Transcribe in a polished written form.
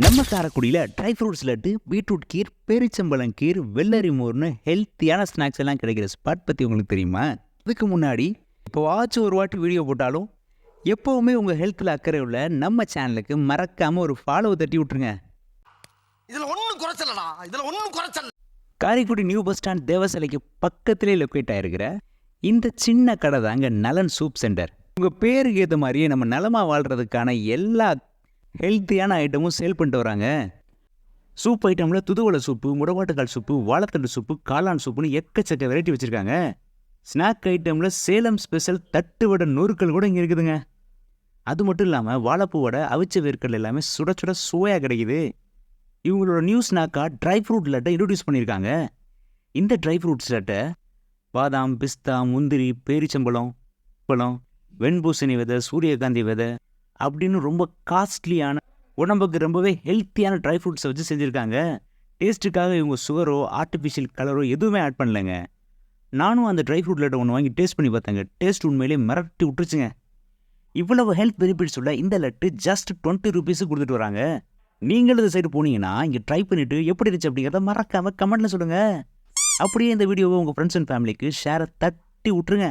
நம்ம காரைக்குடியில் dry fruits laddu, beetroot கீர், பேரிச்சம்பழம் கீர், வெள்ளரி மோர்னு ஹெல்த்தியான ஸ்நாக்ஸ் எல்லாம் கிடைக்கிற ஸ்பாட் பற்றி உங்களுக்கு தெரியுமா? இதுக்கு முன்னாடி இப்போவாச்சும் ஒரு வாட்டி வீடியோ போட்டாலும் எப்போவுமே உங்கள் ஹெல்த்தில் அக்கறை உள்ள நம்ம சேனலுக்கு மறக்காமல் ஒரு ஃபாலோ தட்டி விட்ருங்க. இதுல ஒண்ணும் குறைச்சலடா, இதுல ஒண்ணும் குறைச்சல். காரைக்குடி நியூ பஸ் ஸ்டாண்ட் தேவசாலைக்கு பக்கத்திலே லொக்கேட் ஆகிருக்கிற இந்த சின்ன கடை தாங்க நலன் சூப் சென்டர். உங்கள் பேருக்கு ஏற்ற மாதிரியே நம்ம நலமாக வாழ்கிறதுக்கான எல்லா ஹெல்த்தியான ஐட்டமும் சேல் பண்ணிட்டு வராங்க. சூப் ஐட்டமில் துதுவளை சூப்பு, முடவாட்டுக்கால் சூப்பு, வாழைத்தண்டு சூப்பு, காளான் சூப்புன்னு எக்கச்சக்க வெரைட்டி வச்சுருக்காங்க. ஸ்நாக் ஐட்டமில் சேலம் ஸ்பெஷல் தட்டு வடை நொறுக்கள் கூட இங்கே இருக்குதுங்க. அது மட்டும் இல்லாமல் வாழைப்பூ வடை, அவிச்ச வேர்க்கல் எல்லாமே சுட சுட சுவையாக கிடைக்குது. இவங்களோட நியூ ஸ்நாக்காக ட்ரை ஃப்ரூட் லட்டை இன்ட்ரடியூஸ் பண்ணியிருக்காங்க. இந்த ட்ரை ஃப்ரூட்ஸ் லட்டை பாதாம், பிஸ்தா, முந்திரி, பேரிச்சம்பழம், பழம், வெண்பூசணி விதை, சூரியகாந்தி விதை அப்படின்னு ரொம்ப காஸ்ட்லியான, உடம்புக்கு ரொம்பவே ஹெல்த்தியான ட்ரை ஃப்ரூட்ஸை வச்சு செஞ்சுருக்காங்க. டேஸ்ட்டுக்காக இவங்க சுகரோ ஆர்டிஃபிஷியல் கலரோ எதுவுமே ஆட் பண்ணலைங்க. நானும் அந்த ட்ரை ஃப்ரூட் லட்டை ஒன்று வாங்கி டேஸ்ட் பண்ணி பார்த்தேங்க. டேஸ்ட் உண்மையிலே மிரட்டி விட்டுருச்சுங்க. இவ்வளவு ஹெல்த் பெனிஃபிட்ஸ் உள்ள இந்த லட்டு ஜஸ்ட் 20 rupees கொடுத்துட்டு வராங்க. நீங்களும் இந்த சைடு போனீங்கன்னா இங்கே ட்ரை பண்ணிவிட்டு எப்படி இருந்துச்சு அப்படிங்கிறத மறக்காமல் கமெண்ட்டில் சொல்லுங்கள். அப்படியே இந்த வீடியோவை உங்கள் ஃப்ரெண்ட்ஸ் அண்ட் ஃபேமிலிக்கு ஷேரை தட்டி விட்டுருங்க.